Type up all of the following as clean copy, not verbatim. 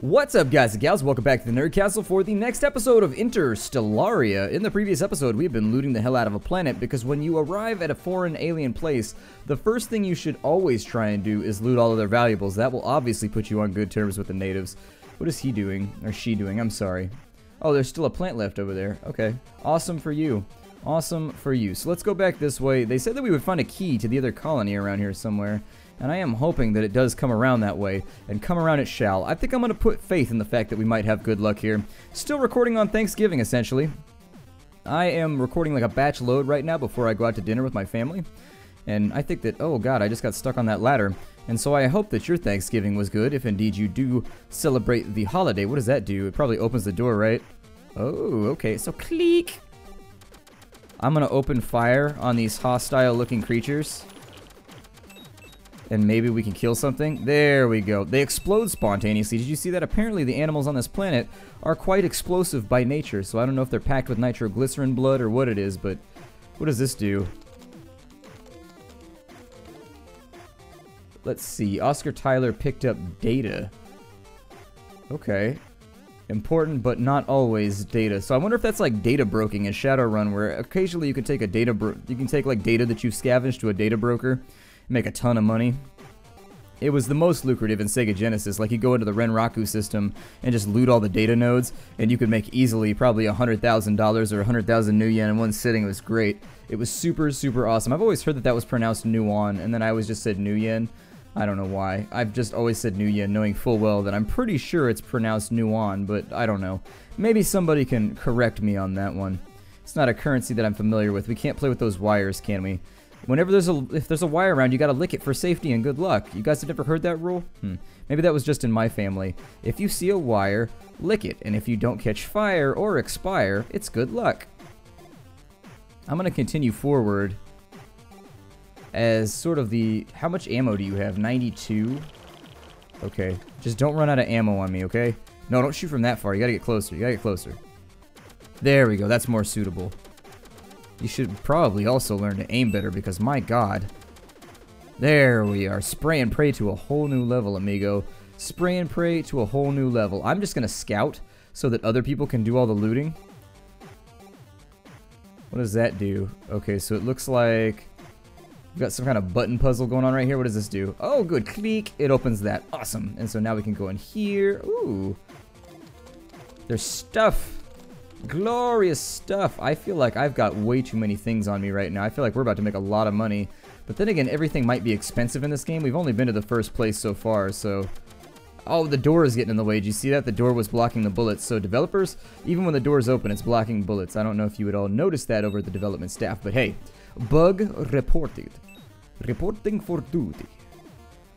What's up, guys and gals? Welcome back to the Nerd Castle for the next episode of Interstellaria. In the previous episode, we've been looting the hell out of a planet because when you arrive at a foreign alien place, the first thing you should always try and do is loot all of their valuables. That will obviously put you on good terms with the natives. What is he doing? Or she doing? I'm sorry. Oh, there's still a plant left over there. Okay. Awesome for you. Awesome for you. So let's go back this way. They said that we would find a key to the other colony around here somewhere. And I am hoping that it does come around that way, and come around it shall. I think I'm going to put faith in the fact that we might have good luck here. Still recording on Thanksgiving, essentially. I am recording like a batch load right now before I go out to dinner with my family. And I think that, oh god, I just got stuck on that ladder. And so I hope that your Thanksgiving was good, if indeed you do celebrate the holiday. What does that do? It probably opens the door, right? Oh, okay, so click. I'm going to open fire on these hostile-looking creatures. And maybe we can kill something. There we go. They explode spontaneously. Did you see that? Apparently the animals on this planet are quite explosive by nature. So I don't know if they're packed with nitroglycerin blood or what it is, but what does this do? Let's see. Oscar Tyler picked up data. Okay. Important, but not always data. So I wonder if that's like data broking in Shadowrun, where occasionally you can take like data that you've scavenged to a data broker. Make a ton of money. It was the most lucrative in Sega Genesis. Like, you go into the Renraku system and just loot all the data nodes, and you could make easily probably $100,000 or 100,000 new yen in one sitting. It was great. It was super, super awesome. I've always heard that that was pronounced nuon, and then I always just said new yen. I don't know why. I've just always said new yen, knowing full well that I'm pretty sure it's pronounced nuon, but I don't know. Maybe somebody can correct me on that one. It's not a currency that I'm familiar with. We can't play with those wires, can we? Whenever if there's a wire around, you gotta lick it for safety and good luck. You guys have never heard that rule? Maybe that was just in my family. If you see a wire, lick it, and if you don't catch fire or expire, it's good luck. I'm gonna continue forward as sort of the... How much ammo do you have? 92? Okay. Just don't run out of ammo on me, okay? No, don't shoot from that far. You gotta get closer. You gotta get closer. There we go. That's more suitable. You should probably also learn to aim better because, my god. There we are. Spray and pray to a whole new level, amigo. Spray and pray to a whole new level. I'm just going to scout so that other people can do all the looting. What does that do? Okay, so it looks like we've got some kind of button puzzle going on right here. What does this do? Oh, good. Click. It opens that. Awesome. And so now we can go in here. Ooh. There's stuff. Glorious stuff. I feel like I've got way too many things on me right now. I feel like we're about to make a lot of money. But then again, everything might be expensive in this game. We've only been to the first place so far, so... Oh, the door is getting in the way. Did you see that? The door was blocking the bullets. So developers, even when the door is open, it's blocking bullets. I don't know if you would all notice that over the development staff, but hey. Bug reported. Reporting for duty.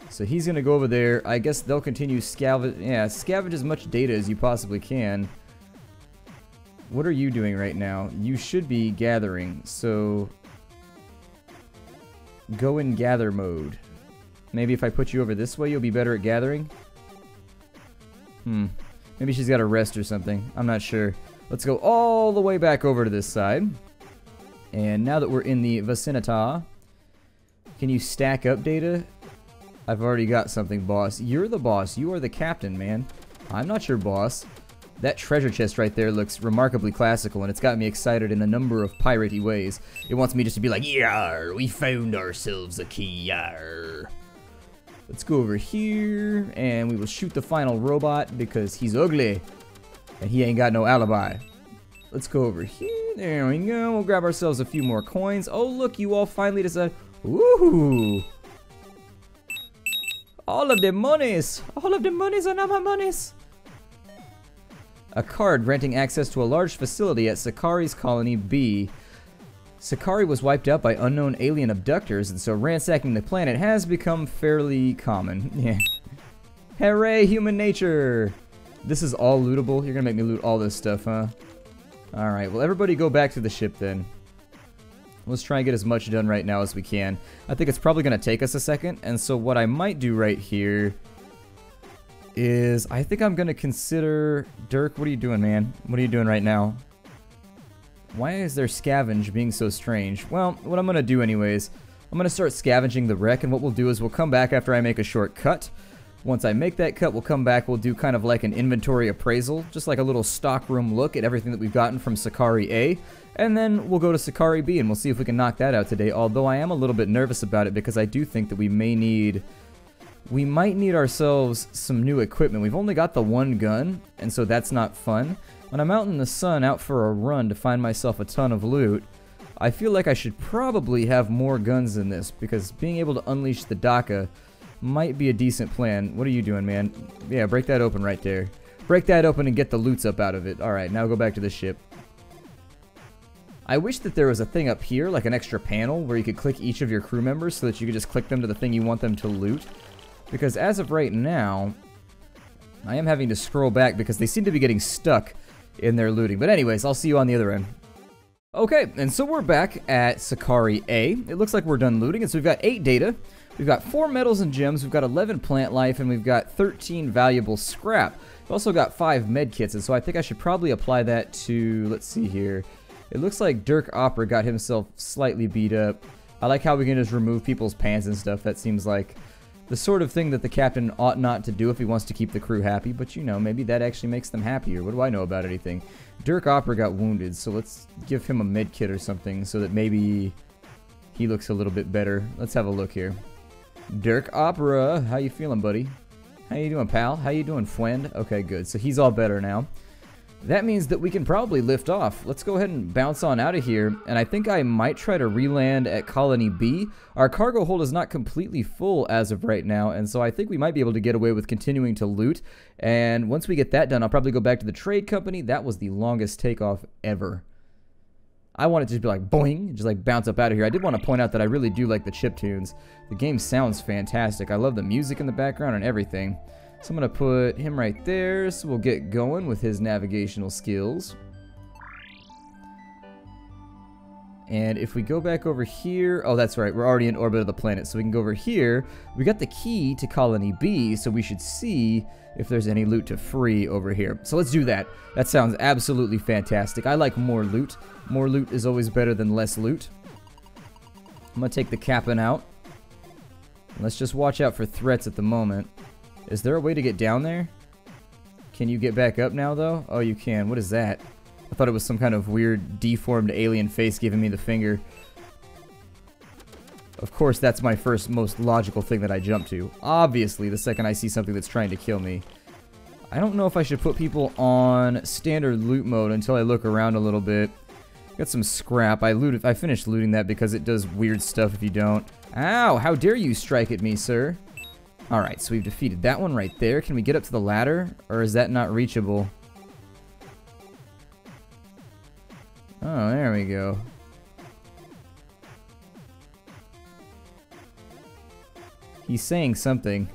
So he's gonna go over there. I guess they'll continue scavenge as much data as you possibly can. What are you doing right now? You should be gathering, so go in gather mode. Maybe if I put you over this way, you'll be better at gathering? Maybe she's got a rest or something. I'm not sure. Let's go all the way back over to this side. And now that we're in the vicinity, can you stack up data? I've already got something, boss. You're the boss. You are the captain, man. I'm not your boss. That treasure chest right there looks remarkably classical, and it's got me excited in a number of piratey ways. It wants me just to be like, "Yar, we found ourselves a key, yar." Let's go over here, and we will shoot the final robot because he's ugly, and he ain't got no alibi. Let's go over here. There we go. We'll grab ourselves a few more coins. Oh, look, you all finally decided. Ooh. All of the monies. All of the monies are not my monies. A card granting access to a large facility at Sakari's Colony B. Sakari was wiped out by unknown alien abductors, and so ransacking the planet has become fairly common. Yeah. Hooray, human nature! This is all lootable? You're gonna make me loot all this stuff, huh? Alright, well everybody go back to the ship then. Let's try and get as much done right now as we can. I think it's probably gonna take us a second, and so what I might do right here is I think I'm gonna consider... Dirk, what are you doing, man? What are you doing right now? Why is their scavenge being so strange? Well, what I'm gonna do anyways, I'm gonna start scavenging the wreck, and what we'll do is we'll come back after I make a short cut, Once I make that cut, we'll come back, we'll do kind of like an inventory appraisal, just like a little stockroom look at everything that we've gotten from Sakari A, and then we'll go to Sakari B and we'll see if we can knock that out today, although I am a little bit nervous about it because I do think that we might need ourselves some new equipment. We've only got the one gun, and so that's not fun. When I'm out in the sun, out for a run to find myself a ton of loot, I feel like I should probably have more guns than this, because being able to unleash the Daka might be a decent plan. What are you doing, man? Yeah, break that open right there. Break that open and get the loots up out of it. Alright, now go back to the ship. I wish that there was a thing up here, like an extra panel, where you could click each of your crew members so that you could just click them to the thing you want them to loot. Because as of right now, I am having to scroll back because they seem to be getting stuck in their looting. But anyways, I'll see you on the other end. Okay, and so we're back at Sakari A. It looks like we're done looting, and so we've got 8 data. We've got 4 metals and gems, we've got 11 plant life, and we've got 13 valuable scrap. We've also got 5 med kits, and so I think I should probably apply that to, let's see here. It looks like Dirk Opera got himself slightly beat up. I like how we can just remove people's pants and stuff. That seems like the sort of thing that the captain ought not to do if he wants to keep the crew happy, but you know, maybe that actually makes them happier. What do I know about anything? Dirk Opera got wounded, so let's give him a med kit or something so that maybe he looks a little bit better. Let's have a look here. Dirk Opera, how you feeling, buddy? How you doing, pal? How you doing, friend? Okay, good. So he's all better now. That means that we can probably lift off. Let's go ahead and bounce on out of here, and I think I might try to re-land at Colony B. Our cargo hold is not completely full as of right now, and so I think we might be able to get away with continuing to loot, and once we get that done, I'll probably go back to the trade company. That was the longest takeoff ever. I want it to just be like boing, and just like bounce up out of here. I did want to point out that I really do like the chiptunes. The game sounds fantastic. I love the music in the background and everything. So I'm going to put him right there, so we'll get going with his navigational skills. And if we go back over here, oh, that's right, we're already in orbit of the planet, so we can go over here. We got the key to Colony B, so we should see if there's any loot to free over here. So let's do that. That sounds absolutely fantastic. I like more loot. More loot is always better than less loot. I'm going to take the Captain out. Let's just watch out for threats at the moment. Is there a way to get down there? Can you get back up now, though? Oh, you can. What is that? I thought it was some kind of weird, deformed alien face giving me the finger. Of course, that's my first, most logical thing that I jump to. Obviously, the second I see something that's trying to kill me. I don't know if I should put people on standard loot mode until I look around a little bit. Got some scrap. I finished looting that because it does weird stuff if you don't. Ow! How dare you strike at me, sir? Alright, so we've defeated that one right there. Can we get up to the ladder? Or is that not reachable? Oh, there we go. He's saying something.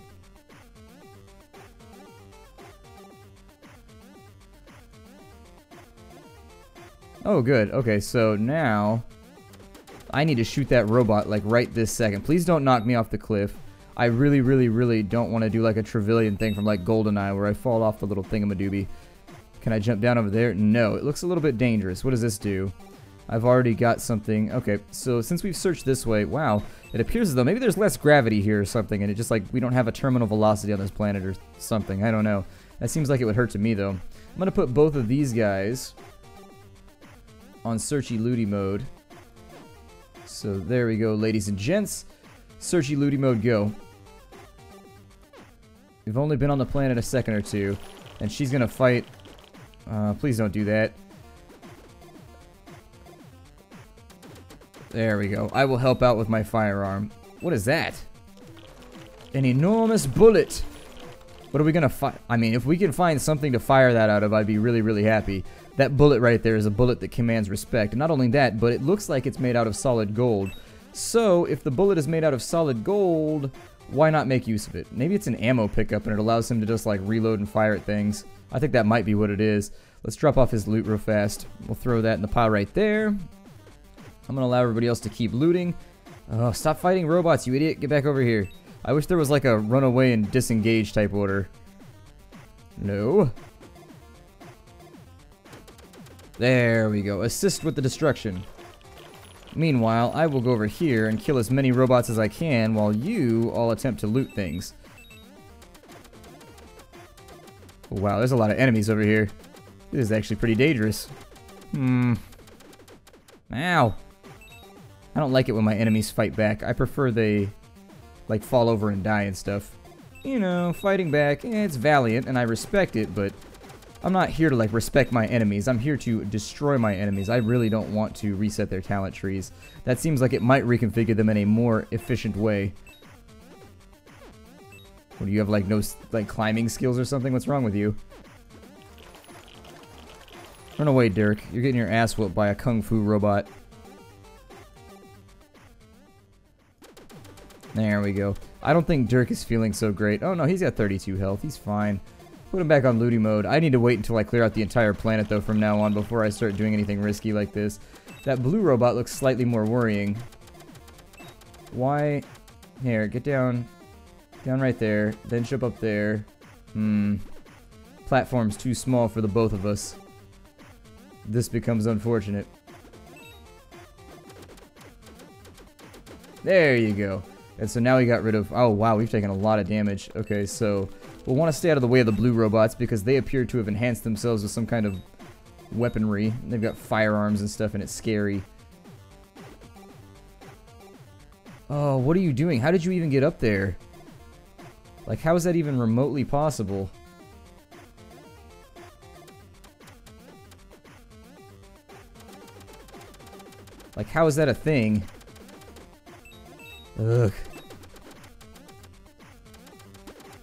Oh, good. Okay, so now I need to shoot that robot like right this second. Please don't knock me off the cliff. I really, really, really don't want to do like a Trevelyan thing from like GoldenEye where I fall off the little thingamadoobie. Can I jump down over there? No, it looks a little bit dangerous. What does this do? I've already got something. Okay, so since we've searched this way, wow, it appears as though maybe there's less gravity here or something, and it just like we don't have a terminal velocity on this planet or something. I don't know. That seems like it would hurt to me though. I'm gonna put both of these guys on searchy looty mode. So there we go, ladies and gents. Searchy looty mode, go. We've only been on the planet a second or two, and she's gonna fight. Please don't do that. There we go. I will help out with my firearm. What is that? An enormous bullet. What are we gonna fight? I mean, if we can find something to fire that out of, I'd be really, really happy. That bullet right there is a bullet that commands respect. And not only that, but it looks like it's made out of solid gold. So, if the bullet is made out of solid gold, why not make use of it? Maybe it's an ammo pickup and it allows him to just like reload and fire at things. I think that might be what it is. Let's drop off his loot real fast. We'll throw that in the pile right there. I'm gonna allow everybody else to keep looting. Oh, stop fighting robots, you idiot. Get back over here. I wish there was like a run away and disengage type order. No. There we go. Assist with the destruction. Meanwhile, I will go over here and kill as many robots as I can while you all attempt to loot things. Wow, there's a lot of enemies over here. This is actually pretty dangerous. Ow. I don't like it when my enemies fight back. I prefer they, like, fall over and die and stuff. You know, fighting back, it's valiant, and I respect it, but I'm not here to, like, respect my enemies. I'm here to destroy my enemies. I really don't want to reset their talent trees. That seems like it might reconfigure them in a more efficient way. What, do you have, like, no, like, climbing skills or something? What's wrong with you? Run away, Dirk. You're getting your ass whooped by a kung fu robot. There we go. I don't think Dirk is feeling so great. Oh no, he's got 32 health. He's fine. Put him back on looty mode. I need to wait until I clear out the entire planet, though, from now on before I start doing anything risky like this. That blue robot looks slightly more worrying. Why? Here, get down. Down right there. Then jump up there. Platform's too small for the both of us. This becomes unfortunate. There you go. And so now we got rid of... Oh, wow, we've taken a lot of damage. Okay, so we'll want to stay out of the way of the blue robots because they appear to have enhanced themselves with some kind of weaponry. They've got firearms and stuff, and it's scary. Oh, what are you doing? How did you even get up there? Like, how is that even remotely possible? Like, how is that a thing? Ugh.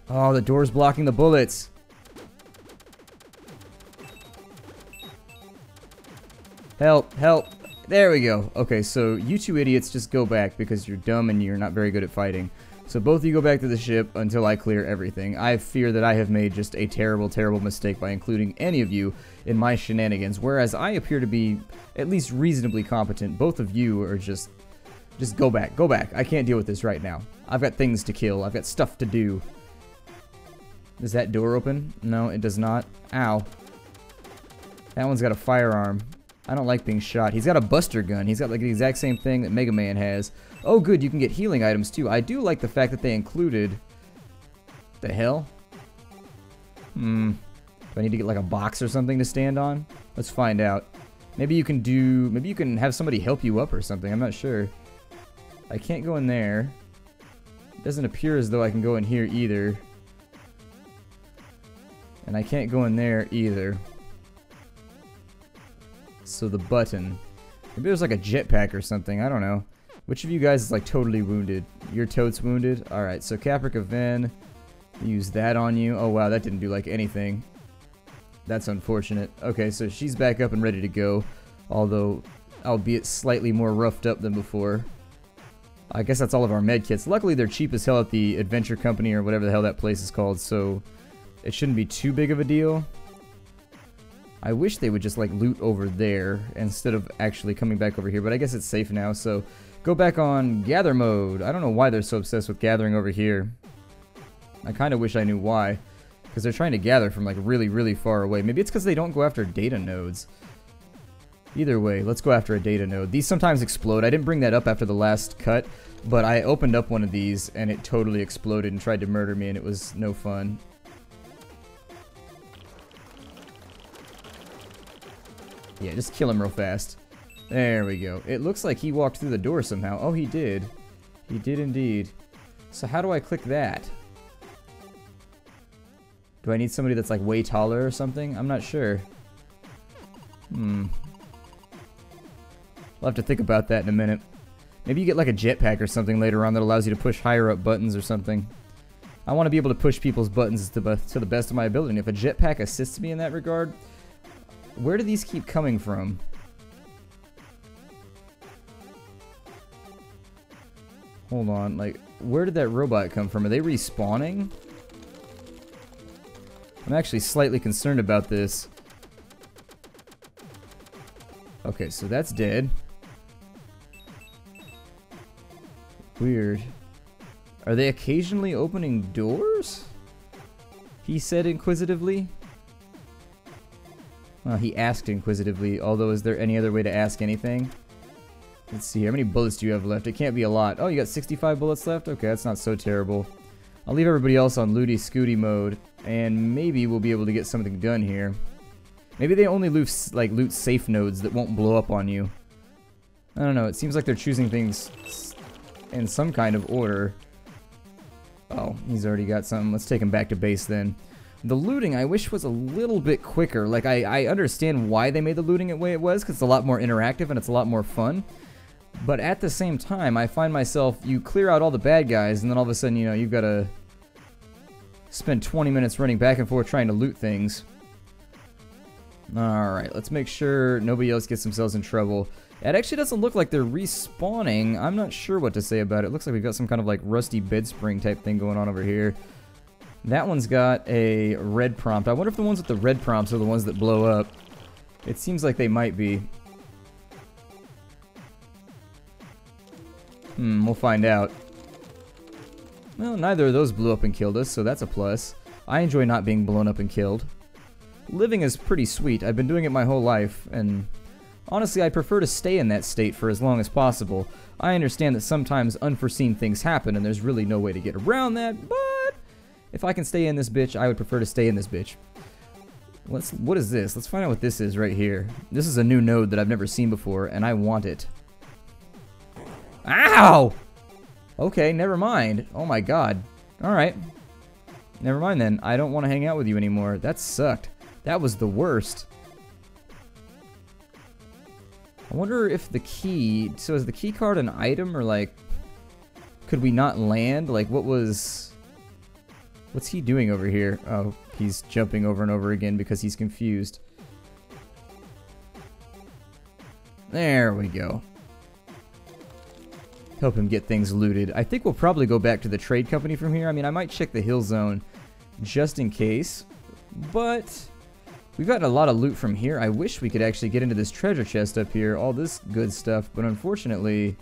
Oh, the door's blocking the bullets. Help, help. There we go. Okay, so you two idiots just go back because you're dumb and you're not very good at fighting. So both of you go back to the ship until I clear everything. I fear that I have made just a terrible, terrible mistake by including any of you in my shenanigans, whereas I appear to be at least reasonably competent. Both of you are just go back, go back. I can't deal with this right now. I've got things to kill. I've got stuff to do. Does that door open? No, it does not. Ow. That one's got a firearm. I don't like being shot. He's got a buster gun. He's got like the exact same thing that Mega Man has. Oh good, you can get healing items too. I do like the fact that they included... The hell? Do I need to get like a box or something to stand on? Let's find out. Maybe you can do... Maybe you can have somebody help you up or something. I'm not sure. I can't go in there. It doesn't appear as though I can go in here either. And I can't go in there either. So the button. Maybe there's like a jetpack or something. I don't know. Which of you guys is like totally wounded? You're totes wounded? Alright, so Caprica Ven. Use that on you. Oh wow, that didn't do like anything. That's unfortunate. Okay, so she's back up and ready to go. Although, albeit slightly more roughed up than before. I guess that's all of our med kits. Luckily they're cheap as hell at the Adventure Company or whatever the hell that place is called, so it shouldn't be too big of a deal. I wish they would just like loot over there instead of actually coming back over here, but I guess it's safe now, so go back on gather mode. I don't know why they're so obsessed with gathering over here. I kind of wish I knew why, because they're trying to gather from like really, really far away. Maybe it's because they don't go after data nodes. Either way, let's go after a data node. These sometimes explode. I didn't bring that up after the last cut, but I opened up one of these and it totally exploded and tried to murder me and it was no fun. Yeah, just kill him real fast. There we go. It looks like he walked through the door somehow. Oh, he did. He did indeed. So how do I click that? Do I need somebody that's like way taller or something? I'm not sure. I'll have to think about that in a minute. Maybe you get like a jetpack or something later on that allows you to push higher up buttons or something. I want to be able to push people's buttons to the best of my ability. And if a jetpack assists me in that regard... Where do these keep coming from? Hold on, like, where did that robot come from? Are they respawning? I'm actually slightly concerned about this. Okay, so that's dead. Weird. Are they occasionally opening doors? He said inquisitively. Well, he asked inquisitively, although is there any other way to ask anything? Let's see, how many bullets do you have left? It can't be a lot. Oh, you got 65 bullets left? Okay, that's not so terrible. I'll leave everybody else on looty scooty mode. and maybe we'll be able to get something done here. Maybe they only loot safe nodes that won't blow up on you. I don't know, it seems like they're choosing things in some kind of order. Oh, he's already got something. Let's take him back to base then. The looting, I wish, was a little bit quicker. Like, I understand why they made the looting the way it was, because it's a lot more interactive and it's a lot more fun. But at the same time, I find myself, you clear out all the bad guys, and then all of a sudden, you know, you've got to spend 20 minutes running back and forth trying to loot things. Alright, let's make sure nobody else gets themselves in trouble. It actually doesn't look like they're respawning. I'm not sure what to say about it. It looks like we've got some kind of like rusty bed spring type thing going on over here. That one's got a red prompt. I wonder if the ones with the red prompts are the ones that blow up. It seems like they might be. We'll find out. Well, neither of those blew up and killed us, so that's a plus. I enjoy not being blown up and killed. Living is pretty sweet. I've been doing it my whole life, and honestly, I prefer to stay in that state for as long as possible. I understand that sometimes unforeseen things happen, and there's really no way to get around that, but if I can stay in this bitch, I would prefer to stay in this bitch. What is this? Let's find out what this is right here. This is a new node that I've never seen before, and I want it. Ow! Okay, never mind. Oh my god. Alright. Never mind then. I don't want to hang out with you anymore. That sucked. That was the worst. I wonder if the key... So is the key card an item, or like... Could we not land? Like, what's he doing over here? Oh, he's jumping over and over again because he's confused. There we go. Help him get things looted. I think we'll probably go back to the trade company from here. I mean, I might check the hill zone just in case. But we've gotten a lot of loot from here. I wish we could actually get into this treasure chest up here. All this good stuff. But unfortunately,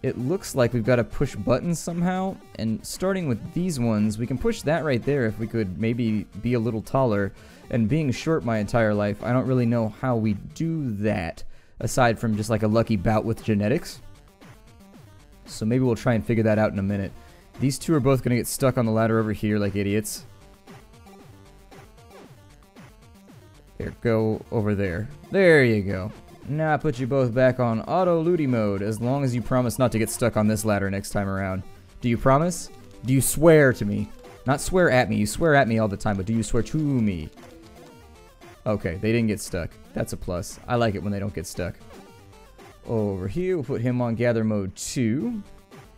it looks like we've got to push buttons somehow. And starting with these ones, we can push that right there if we could maybe be a little taller. And being short my entire life, I don't really know how we do that. Aside from just like a lucky bout with genetics. So maybe we'll try and figure that out in a minute. These two are both going to get stuck on the ladder over here like idiots. There, go over there. There you go. Now I put you both back on auto looty mode, as long as you promise not to get stuck on this ladder next time around. Do you promise? Do you swear to me? Not swear at me. You swear at me all the time, but do you swear to me? Okay, they didn't get stuck. That's a plus. I like it when they don't get stuck. Over here, we'll put him on gather mode 2.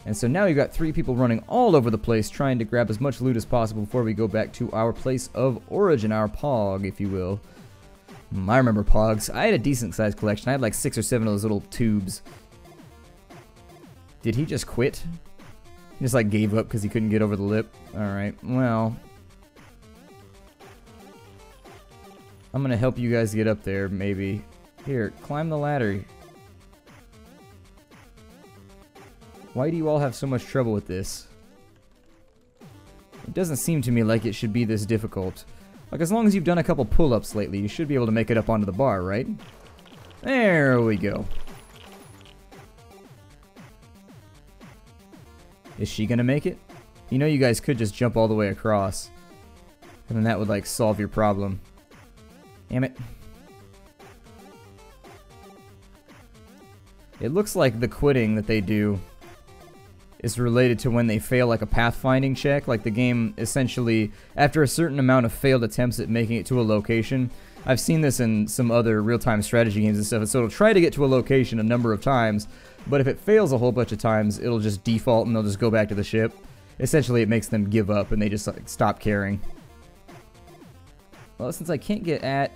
And so now we've got 3 people running all over the place trying to grab as much loot as possible before we go back to our place of origin, our POG, if you will. I remember POGs. I had a decent sized collection. I had like 6 or 7 of those little tubes. Did he just quit? He just like gave up because he couldn't get over the lip? Alright, well. I'm gonna help you guys get up there, maybe. Here, climb the ladder. Why do you all have so much trouble with this? It doesn't seem to me like it should be this difficult. Like, as long as you've done a couple pull-ups lately, you should be able to make it up onto the bar, right? There we go. Is she gonna make it? You know you guys could just jump all the way across. And then that would, like, solve your problem. Damn it. It looks like the quitting that they do is related to when they fail like a pathfinding check. Like the game essentially, after a certain amount of failed attempts at making it to a location, I've seen this in some other real-time strategy games and stuff, so it'll try to get to a location a number of times, but if it fails a whole bunch of times, it'll just default and they'll just go back to the ship. Essentially it makes them give up and they just like stop caring. Well, since I can't get at...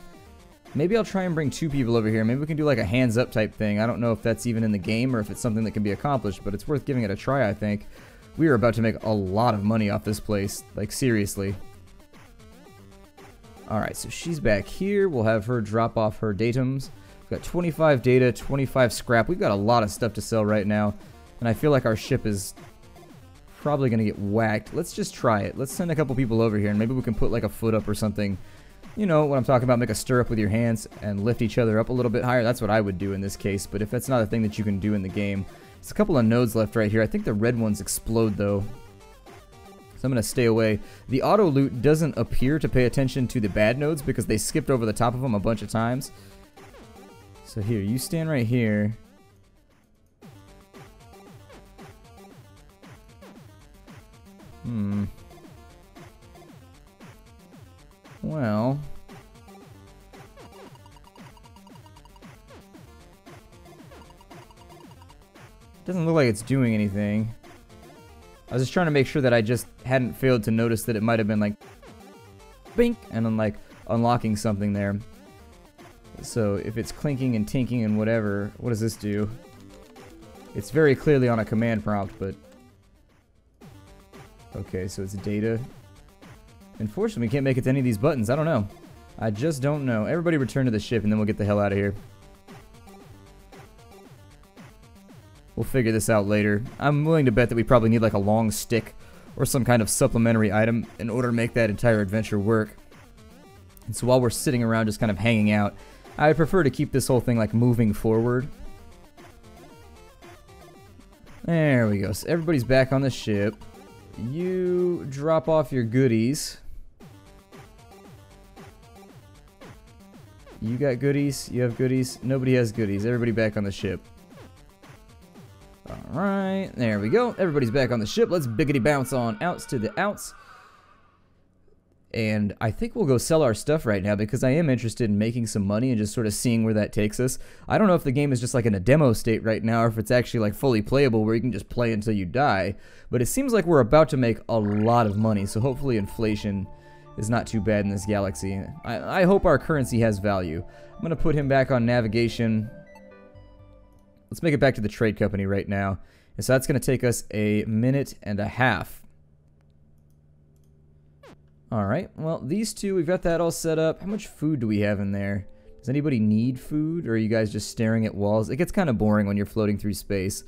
Maybe I'll try and bring 2 people over here. Maybe we can do like a hands up type thing. I don't know if that's even in the game or if it's something that can be accomplished, but it's worth giving it a try, I think. We are about to make a lot of money off this place. Like, seriously. Alright, so she's back here. We'll have her drop off her datums. We've got 25 data, 25 scrap. We've got a lot of stuff to sell right now. And I feel like our ship is probably going to get whacked. Let's just try it. Let's send a couple people over here and maybe we can put like a foot up or something. You know what I'm talking about, make a stirrup with your hands and lift each other up a little bit higher. That's what I would do in this case, but if that's not a thing that you can do in the game. There's a couple of nodes left right here. I think the red ones explode though. So I'm going to stay away. The auto loot doesn't appear to pay attention to the bad nodes because they skipped over the top of them a bunch of times. So here, you stand right here. Well. Doesn't look like it's doing anything. I was just trying to make sure that I just hadn't failed to notice that it might have been like bink and then like unlocking something there. So if it's clinking and tinking and whatever, what does this do? It's very clearly on a command prompt, but okay, so it's data. Unfortunately, we can't make it to any of these buttons. I don't know. I just don't know. Everybody return to the ship and then we'll get the hell out of here. We'll figure this out later. I'm willing to bet that we probably need like a long stick or some kind of supplementary item in order to make that entire adventure work. And so while we're sitting around just kind of hanging out, I prefer to keep this whole thing like moving forward. There we go. So everybody's back on the ship. You drop off your goodies. You got goodies? You have goodies? Nobody has goodies. Everybody back on the ship. Alright, there we go. Everybody's back on the ship. Let's biggity bounce on outs to the outs. And I think we'll go sell our stuff right now because I am interested in making some money and just sort of seeing where that takes us. I don't know if the game is just like in a demo state right now or if it's actually like fully playable where you can just play until you die. But it seems like we're about to make a lot of money, so hopefully inflation is not too bad in this galaxy. I hope our currency has value. I'm going to put him back on navigation. Let's make it back to the trade company right now. And so that's going to take us a minute and a half. Alright, well, these two, we've got that all set up. How much food do we have in there? Does anybody need food, or are you guys just staring at walls? It gets kind of boring when you're floating through space.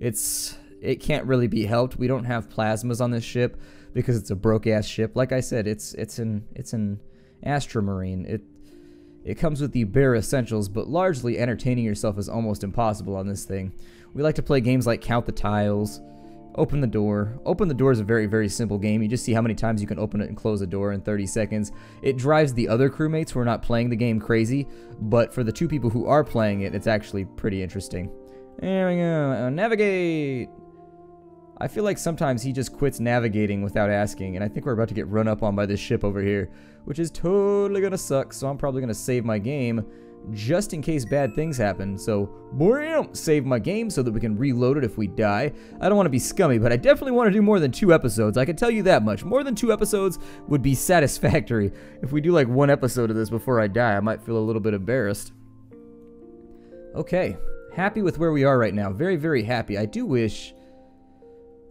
It can't really be helped. We don't have plasmas on this ship because it's a broke-ass ship. Like I said, it's an astromarine. It comes with the bare essentials, but largely entertaining yourself is almost impossible on this thing. We like to play games like Count the Tiles, Open the Door. Open the Door is a very, very simple game. You just see how many times you can open it and close a door in 30 seconds. It drives the other crewmates who are not playing the game crazy, but for the two people who are playing it, it's actually pretty interesting. There we go. Navigate! I feel like sometimes he just quits navigating without asking, and I think we're about to get run up on by this ship over here, which is totally gonna suck, so I'm probably gonna save my game just in case bad things happen. So, bam! Save my game so that we can reload it if we die. I don't want to be scummy, but I definitely want to do more than 2 episodes. I can tell you that much. More than 2 episodes would be satisfactory. If we do like 1 episode of this before I die, I might feel a little bit embarrassed. Okay. Happy with where we are right now. Very, very happy. I do wish...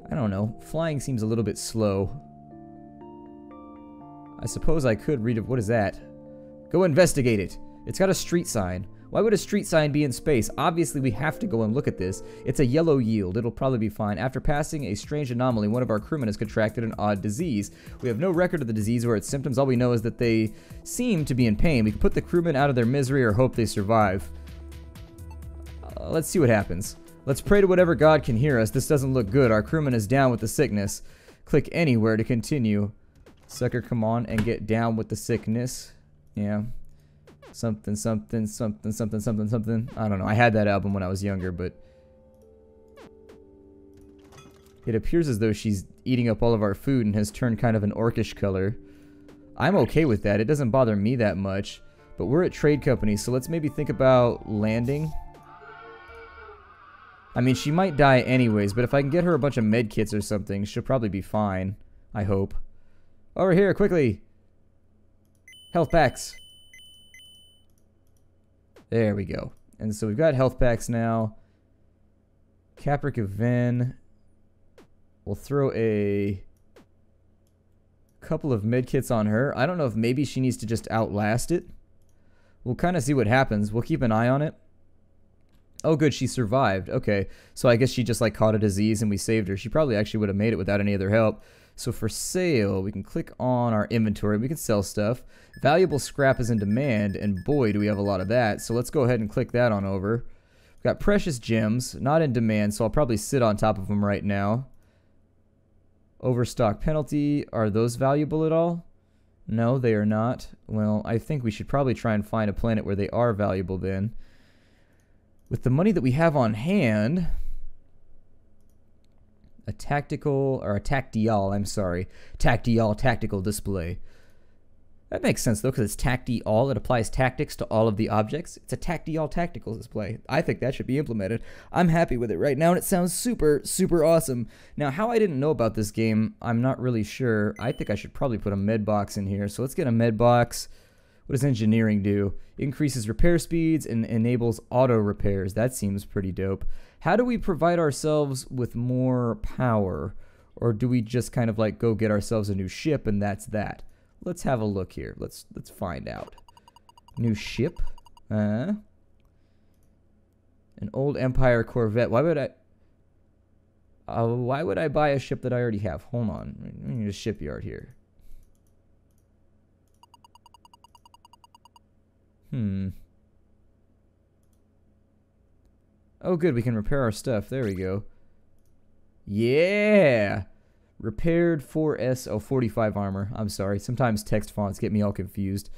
I don't know. Flying seems a little bit slow. I suppose I could read it. What is that? Go investigate it. It's got a street sign. Why would a street sign be in space? Obviously, we have to go and look at this. It's a yellow yield. It'll probably be fine. After passing a strange anomaly, one of our crewmen has contracted an odd disease. We have no record of the disease or its symptoms. All we know is that they seem to be in pain. We can put the crewmen out of their misery or hope they survive. Let's see what happens. Let's pray to whatever God can hear us. This doesn't look good. Our crewman is down with the sickness. Click anywhere to continue. Sucker, come on and get down with the sickness. Yeah. Something, something, something, something, something, something. I don't know. I had that album when I was younger, but... It appears as though she's eating up all of our food and has turned kind of an orcish color. I'm okay with that. It doesn't bother me that much. But we're at trade company, so let's maybe think about landing. I mean, she might die anyways, but if I can get her a bunch of med kits or something, she'll probably be fine. I hope. Over here, quickly! Health packs! There we go. And so we've got health packs now. Caprica Ven. We'll throw a couple of medkits on her. I don't know if maybe she needs to just outlast it. We'll kind of see what happens. We'll keep an eye on it. Oh good, she survived. Okay, so I guess she just like caught a disease and we saved her. She probably actually would have made it without any other help. So for sale, we can click on our inventory. We can sell stuff. Valuable scrap is in demand, and boy, do we have a lot of that. So let's go ahead and click that on over. We've got precious gems, not in demand, so I'll probably sit on top of them right now. Overstock penalty. Are those valuable at all? No, they are not. Well, I think we should probably try and find a planet where they are valuable then. With the money that we have on hand, a tactical, or a tactial, I'm sorry. Tactial tactical display. That makes sense though, because it's tactial. It applies tactics to all of the objects. It's a tactial tactical display. I think that should be implemented. I'm happy with it right now, and it sounds super, super awesome. Now, how I didn't know about this game, I'm not really sure. I think I should probably put a med box in here. So let's get a med box. What does engineering do? Increases repair speeds and enables auto repairs. That seems pretty dope. How do we provide ourselves with more power? Or do we just kind of like go get ourselves a new ship and that's that? Let's have a look here. Let's find out. New ship. An old Empire Corvette. Why would I buy a ship that I already have? Hold on. We need a shipyard here. Oh, good. We can repair our stuff. There we go. Yeah. Repaired 4S, 45 armor. I'm sorry. Sometimes text fonts get me all confused.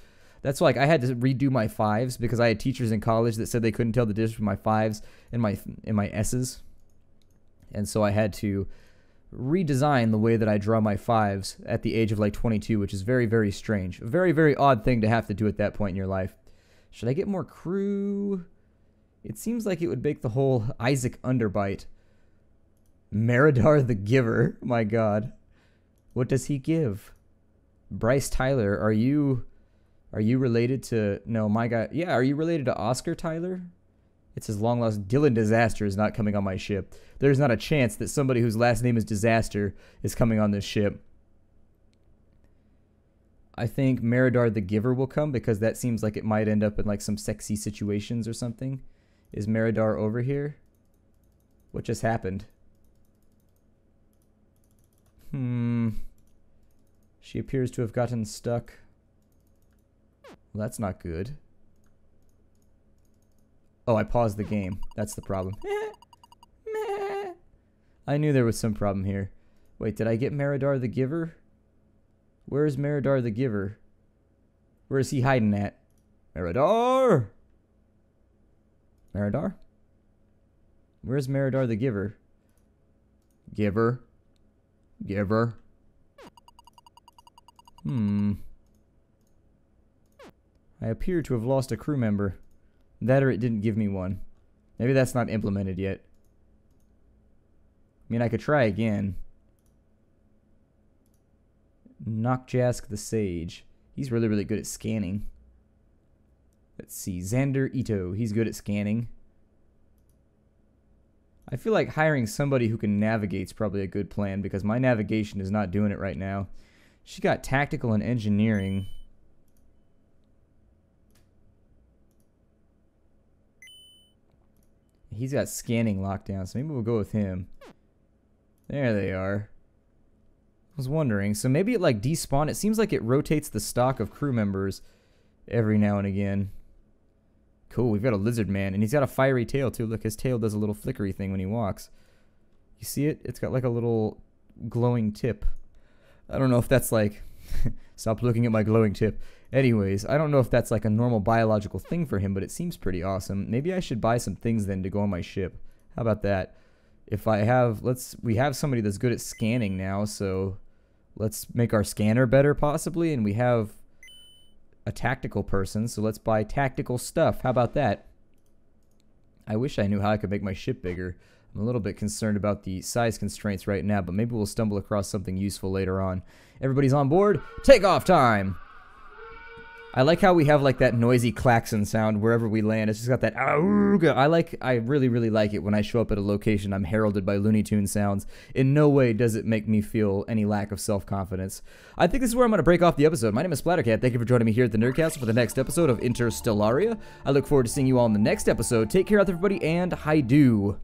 That's like I had to redo my 5s because I had teachers in college that said they couldn't tell the difference between my 5s and my S's. And so I had to redesign the way that I draw my 5s at the age of like 22, which is very, very strange. A very, very odd thing to have to do at that point in your life. Should I get more crew? It seems like it would make the whole Isaac Underbite. Meridar the Giver. My God. What does he give? Bryce Tyler, are you related to... No, my guy... Yeah, are you related to Oscar Tyler? It's his long lost... Dylan Disaster is not coming on my ship. There's not a chance that somebody whose last name is Disaster is coming on this ship. I think Meridar the Giver will come because that seems like it might end up in like some sexy situations or something. Is Meridar over here? What just happened? She appears to have gotten stuck. Well, that's not good. Oh, I paused the game. That's the problem. I knew there was some problem here. Wait, did I get Meridar the Giver? Where is Meridar the Giver? Where is he hiding at? Meridar! Meridar? Where's Meridar the Giver? Giver. Giver. I appear to have lost a crew member. That or it didn't give me one. Maybe that's not implemented yet. I mean, I could try again. Nokjask the Sage. He's really, really good at scanning. Let's see. Xander Ito. He's good at scanning. I feel like hiring somebody who can navigate is probably a good plan because my navigation is not doing it right now. She got tactical and engineering. He's got scanning lockdown, so maybe we'll go with him. There they are. I was wondering. So maybe it like despawn. It seems like it rotates the stock of crew members every now and again. Cool, we've got a lizard man, and he's got a fiery tail too. Look, his tail does a little flickery thing when he walks. You see it? It's got like a little glowing tip. I don't know if that's like... Stop looking at my glowing tip. Anyways, I don't know if that's like a normal biological thing for him, but it seems pretty awesome. Maybe I should buy some things then to go on my ship. How about that? If I have... we have somebody that's good at scanning now, so... Let's make our scanner better, possibly, and we have... a tactical person, so let's buy tactical stuff. How about that? I wish I knew how I could make my ship bigger. I'm a little bit concerned about the size constraints right now, but maybe we'll stumble across something useful later on. Everybody's on board. Takeoff time! I like how we have like that noisy klaxon sound wherever we land. It's just got that auga. I really, really like it when I show up at a location I'm heralded by Looney Tunes sounds. In no way does it make me feel any lack of self-confidence. I think this is where I'm going to break off the episode. My name is Splattercat. Thank you for joining me here at the Nerdcastle for the next episode of Interstellaria. I look forward to seeing you all in the next episode. Take care out there, everybody, and hi-do.